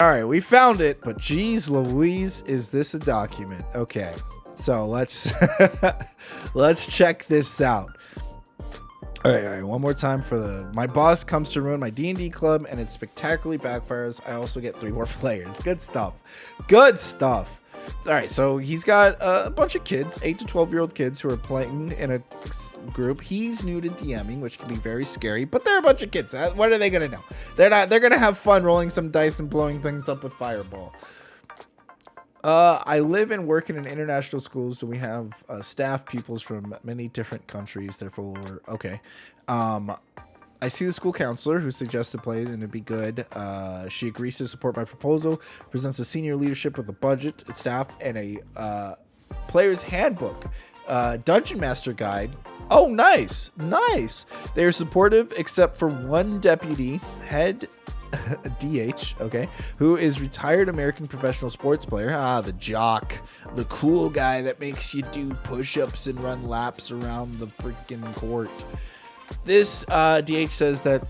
All right, we found it, but geez Louise, is this a document? Okay, so let's let's check this out. All right, one more time for my boss comes to ruin my D&D club and it spectacularly backfires. I also get 3 more players. Good stuff. Good stuff. All right, so he's got a bunch of kids, 8 to 12-year-old kids who are playing in a group. He's new to DMing, which can be very scary, but they're a bunch of kids. What are they going to know? They're going to have fun rolling some dice and blowing things up with fireball. I live and work in an international school, so we have staff pupils from many different countries. Therefore, okay. I see the school counselor who suggested plays and it'd be good. She agrees to support my proposal, presents the senior leadership with a budget, staff, and a player's handbook, dungeon master guide. Oh, nice. Nice. They're supportive except for one deputy head DH, okay, who is retired American professional sports player. The jock, the cool guy that makes you do push-ups and run laps around the freaking court. This DH says that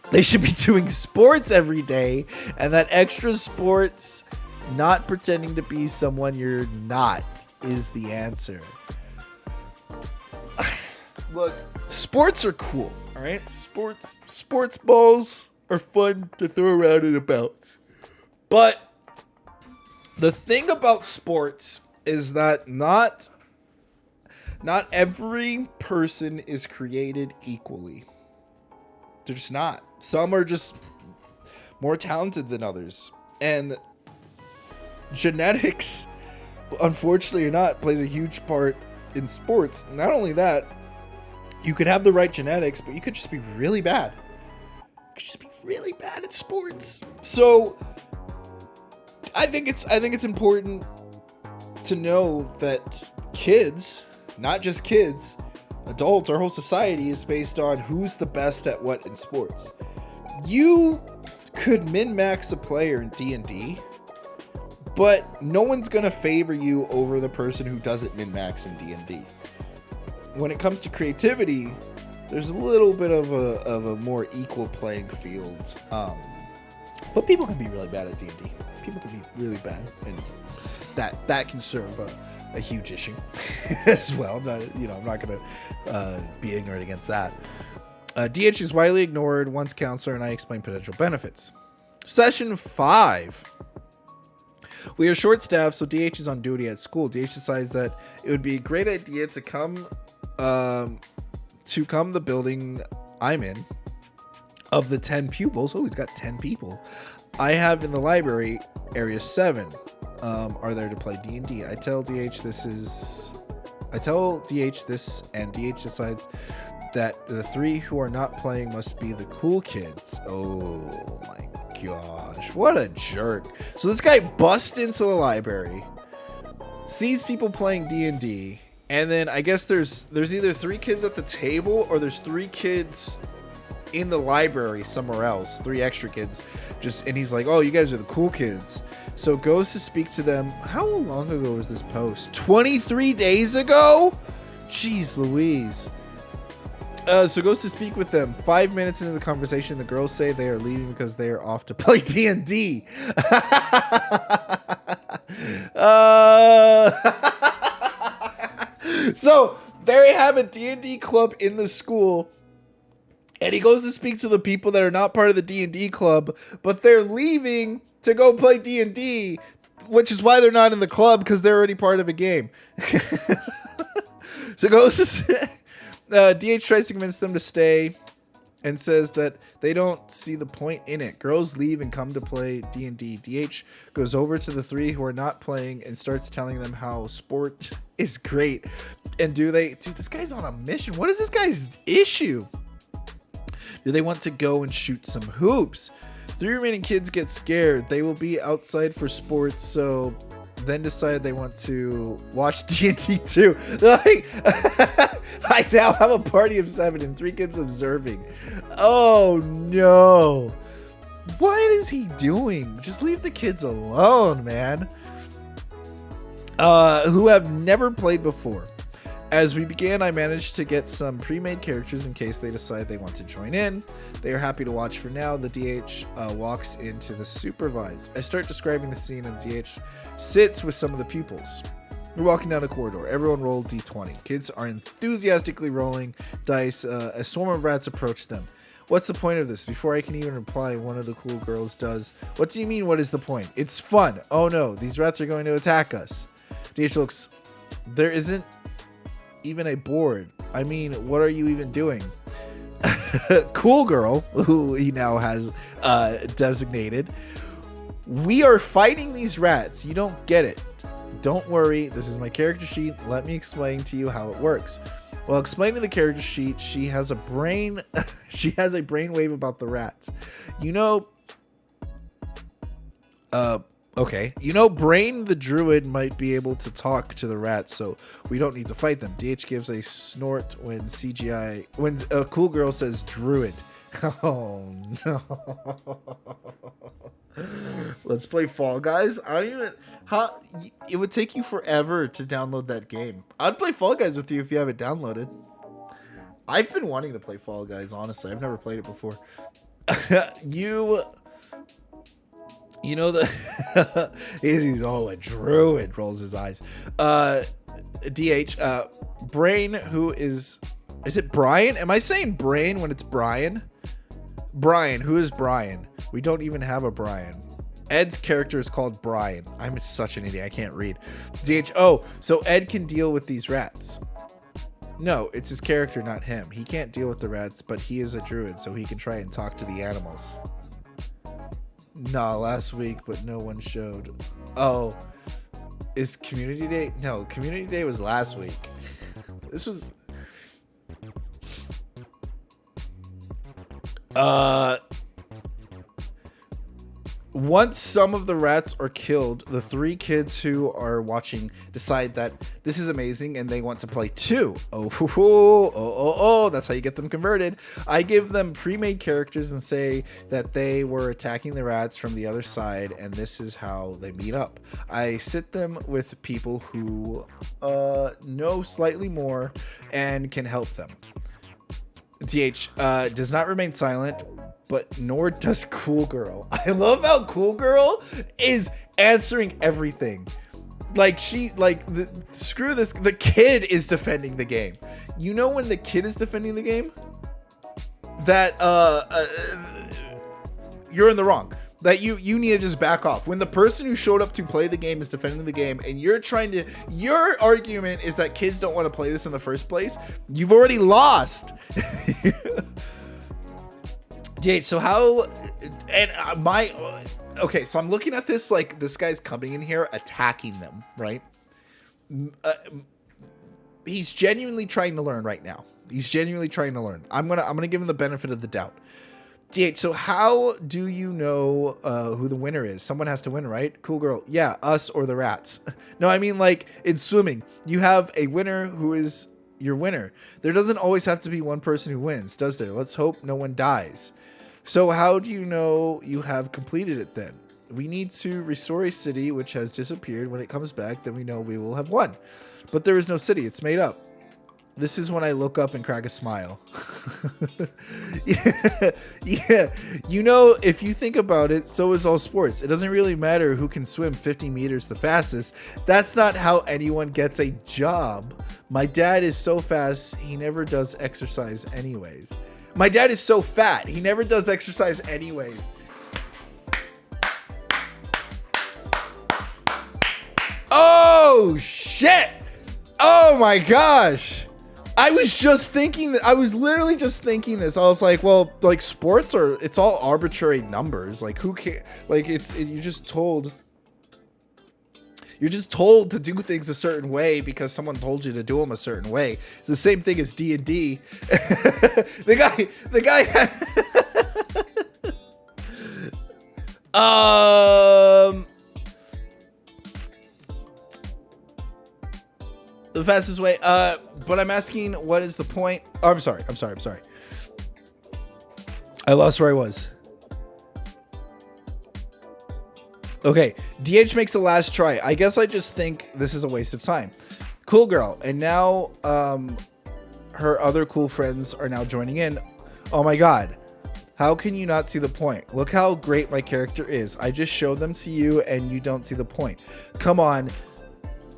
they should be doing sports every day and that extra sports, not pretending to be someone you're not, is the answer. Look, sports are cool, all right? Sports balls are fun to throw around and about. But the thing about sports is that not every person is created equally. They're just not. Some are just more talented than others. And genetics, unfortunately or not, plays a huge part in sports. Not only that, you could have the right genetics, but you could just be really bad. You could just be really bad at sports. So I think it's important to know that kids, not just kids, adults, our whole society is based on who's the best at what in sports. You could min-max a player in D&D, but no one's gonna favor you over the person who doesn't min-max in D&D. When it comes to creativity, there's a little bit of a more equal playing field. But people can be really bad at D&D. People can be really bad, and that can serve a huge issue as well. I'm not gonna be ignorant against that. DH is widely ignored. Once counselor and I explain potential benefits. Session 5. We are short staffed, so DH is on duty at school. DH decides that it would be a great idea to come the building I'm in. Of the 10 pupils, he's got 10 people I have in the library, area 7 are there to play D&D. I tell DH this, and DH decides that the 3 who are not playing must be the cool kids. Oh my gosh, what a jerk. So this guy busts into the library, sees people playing D&D, and then I guess there's either 3 kids at the table or there's 3 kids in the library somewhere else, 3 extra kids, and he's like, oh, you guys are the cool kids. So goes to speak to them. How long ago was this post? 23 days ago? Jeez Louise. So goes to speak with them. 5 minutes into the conversation, the girls say they are leaving because they are off to play D&D. So there you have a D&D club in the school. And he goes to speak to the people that are not part of the D&D club, but they're leaving to go play D&D, which is why they're not in the club, because they're already part of a game. So goes to DH tries to convince them to stay and says that they don't see the point in it. Girls leave and come to play D&D. DH goes over to the 3 who are not playing and starts telling them how sport is great. And dude, this guy's on a mission. What is this guy's issue? Do they want to go and shoot some hoops? 3 remaining kids get scared. They will be outside for sports, so then decide they want to watch D&D too. Like, I now have a party of 7 and 3 kids observing. Oh no. What is he doing? Just leave the kids alone, man. Who have never played before. As we began, I managed to get some pre-made characters in case they decide they want to join in. They are happy to watch for now. The DH walks into the supervise. I start describing the scene and the DH sits with some of the pupils. We're walking down a corridor. Everyone rolled d20. Kids are enthusiastically rolling dice. A swarm of rats approach them. What's the point of this? Before I can even reply, one of the cool girls does. What do you mean, what is the point? It's fun. Oh no, these rats are going to attack us. DH looks, there isn't even a board. I mean, what are you even doing? Cool girl, who he now has designated. We are fighting these rats. You don't get it. Don't worry, this is my character sheet. Let me explain to you how it works. While explaining the character sheet, she has a brain she has a brainwave about the rats. Okay. Brain the druid might be able to talk to the rats, so we don't need to fight them. DH gives a snort when a cool girl says druid. Oh no. Let's play Fall Guys. It would take you forever to download that game. I'd play Fall Guys with you if you have it downloaded. I've been wanting to play Fall Guys, honestly. I've never played it before. He's a druid, rolls his eyes. DH, Brain, who is it Brian? Am I saying Brain when it's Brian? Brian, who is Brian? We don't even have a Brian. Ed's character is called Brian. I'm such an idiot. I can't read. DH, so Ed can deal with these rats. No, it's his character, not him. He can't deal with the rats, but he is a druid, so he can try and talk to the animals. Nah, last week, but no one showed. Oh, is Community Day? No, Community Day was last week. This was... Once some of the rats are killed, the 3 kids who are watching decide that this is amazing and they want to play too. Oh, that's how you get them converted. I give them pre-made characters and say that they were attacking the rats from the other side, and this is how they meet up. I sit them with people who know slightly more and can help them. DH does not remain silent, but nor does Cool Girl. I love how Cool Girl is answering everything. Screw this. The kid is defending the game. You know when the kid is defending the game? That you're in the wrong. That you need to just back off. When the person who showed up to play the game is defending the game, and your argument is that kids don't want to play this in the first place, you've already lost. DH, so how, and okay, so I'm looking at this, like, this guy's coming in here attacking them, right? He's genuinely trying to learn right now. He's genuinely trying to learn. I'm gonna give him the benefit of the doubt. DH, so how do you know who the winner is? Someone has to win, right? Cool Girl. Yeah, us or the rats. No, I mean, like, in swimming, you have a winner who is your winner. There doesn't always have to be one person who wins, does there? Let's hope no one dies. So how do you know you have completed it then? We need to restore a city which has disappeared. When it comes back, then we know we will have won. But there is no city. It's made up. This is when I look up and crack a smile. Yeah. You know, if you think about it, so is all sports. It doesn't really matter who can swim 50 meters the fastest. That's not how anyone gets a job. My dad is so fast, he never does exercise anyways. My dad is so fat, he never does exercise anyways. Oh, shit. Oh, my gosh. I was just thinking that. I was literally just thinking this. I was like, well, like, sports it's all arbitrary numbers. Like, who cares? Like, you're just told to do things a certain way because someone told you to do them a certain way. It's the same thing as D&D. The guy the fastest way, but I'm asking, what is the point? Oh, I'm sorry. I lost where I was. Okay, DH makes a last try. I guess I just think this is a waste of time. Cool girl. And now her other cool friends are now joining in. Oh my god. How can you not see the point? Look how great my character is. I just showed them to you and you don't see the point. Come on.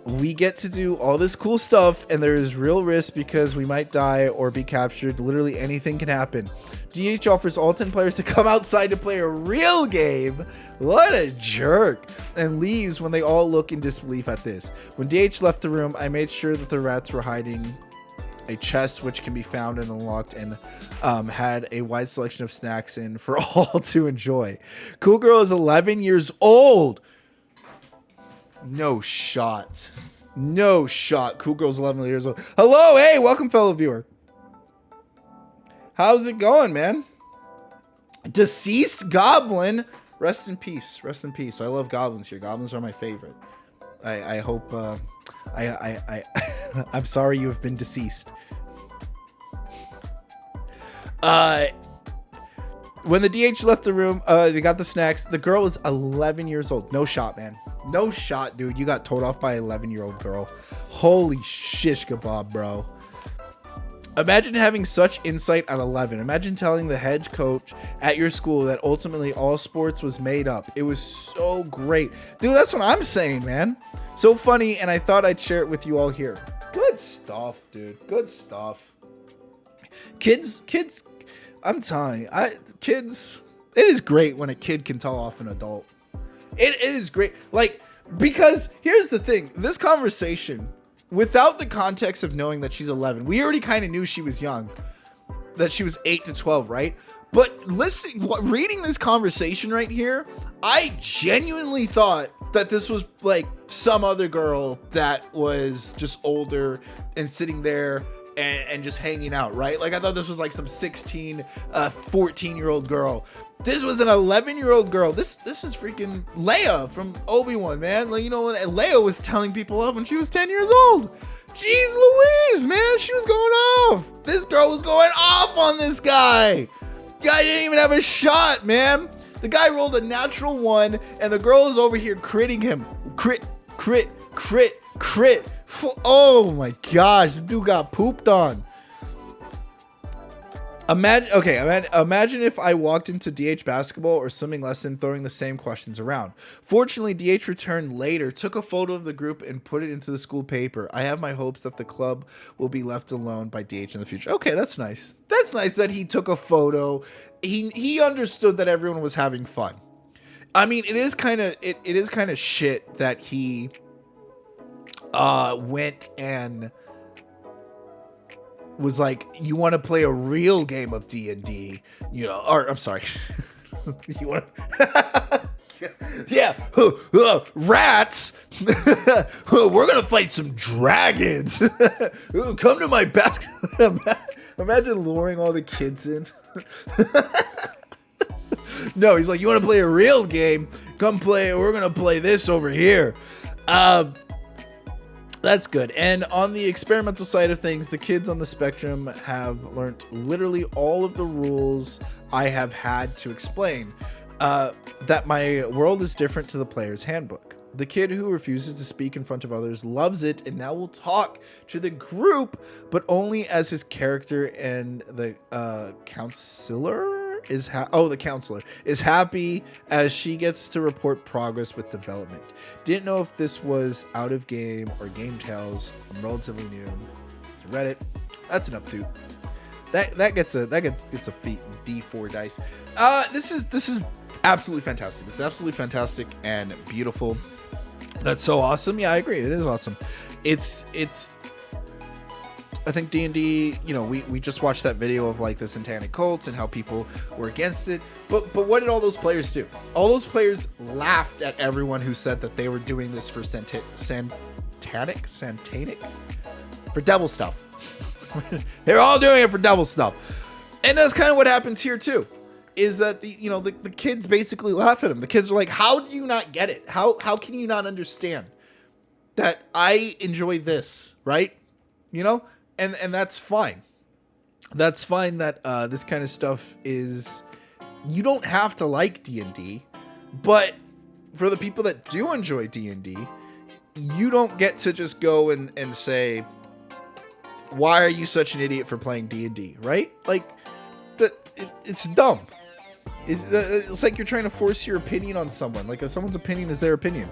We get to do all this cool stuff and there is real risk because we might die or be captured. Literally anything can happen. DH offers all 10 players to come outside to play a real game. What a jerk. And leaves when they all look in disbelief at this. When DH left the room, I made sure that the rats were hiding a chest which can be found and unlocked, and had a wide selection of snacks in for all to enjoy. Cool girl is 11 years old. No shot. No shot. Cool girl's 11 years old. Hello. Hey, welcome, fellow viewer. How's it going, man? Deceased goblin. Rest in peace. Rest in peace. I love goblins here. Goblins are my favorite. I hope I'm sorry you have been deceased. When the DH left the room, they got the snacks. The girl was 11 years old. No shot, man. No shot, dude. You got told off by an 11-year-old girl. Holy shish kebab, bro. Imagine having such insight at 11. Imagine telling the head coach at your school that ultimately all sports was made up. It was so great. Dude, that's what I'm saying, man. So funny, and I thought I'd share it with you all here. Good stuff, dude. Good stuff. Kids, I'm telling you, kids, it is great when a kid can tell off an adult. It is great. Like, because here's the thing. This conversation, without the context of knowing that she's 11, we already kind of knew she was young, that she was 8 to 12, right? But listen, reading this conversation right here, I genuinely thought that this was like some other girl that was just older and sitting there and just hanging out, right? Like I thought this was like some 16, 14-year-old girl. This was an 11-year-old girl. This is freaking Leia from Obi-Wan, man. Like, you know what? Leia was telling people off when she was 10 years old. Jeez Louise, man. She was going off. This girl was going off on this guy. Guy didn't even have a shot, man. The guy rolled a natural 1, and the girl is over here critting him. Crit. Oh my gosh, this dude got pooped on. Imagine if I walked into DH basketball or swimming lesson throwing the same questions around. Fortunately, DH returned later, took a photo of the group and put it into the school paper. I have my hopes that the club will be left alone by DH in the future. Okay, that's nice. That's nice that he took a photo. He understood that everyone was having fun. I mean, it is kind of shit that he went and was like, you want to play a real game of D&D, you know, or I'm sorry. You want to, yeah, rats. We're going to fight some dragons. Come to my basket. Imagine luring all the kids in. No, he's like, you want to play a real game? Come play. We're going to play this over here. That's good. And on the experimental side of things, the kids on the spectrum have learned literally all of the rules I have had to explain. That my world is different to the player's handbook. The kid who refuses to speak in front of others loves it and now will talk to the group, but only as his character, and the counselor is happy as she gets to report progress with development. Didn't know if this was out of game or game tales. I'm relatively new to Reddit. That's an updo. That gets a D4 dice. This is absolutely fantastic. This is absolutely fantastic and beautiful. That's so awesome. Yeah, I agree. It is awesome. It's I think D&D, you know, we just watched that video of like the satanic cults and how people were against it. But what did all those players do? All those players laughed at everyone who said that they were doing this for satanic, for devil stuff. They're all doing it for devil stuff. And that's kind of what happens here too. Is that the kids basically laugh at him. The kids are like, how do you not get it? How can you not understand that I enjoy this, right? You know? And that's fine. That's fine that this kind of stuff is... You don't have to like D&D, but for the people that do enjoy D&D, you don't get to just go and say, why are you such an idiot for playing D&D, right? Like, it's dumb. It's like you're trying to force your opinion on someone. Like, someone's opinion is their opinion.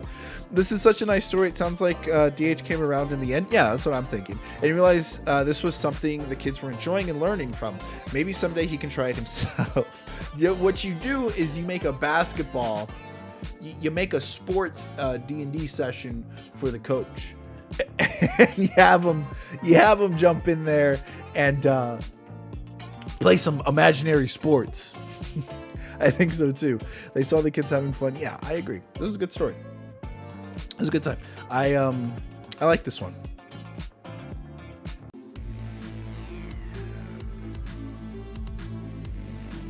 This is such a nice story. It sounds like DH came around in the end. Yeah, that's what I'm thinking. And you realize this was something the kids were enjoying and learning from. Maybe someday he can try it himself. What you do is you make a basketball. You make a sports D&D session for the coach. And you have them jump in there and play some imaginary sports. I think so too. They saw the kids having fun. Yeah, I agree. This is a good story. It was a good time. I like this one.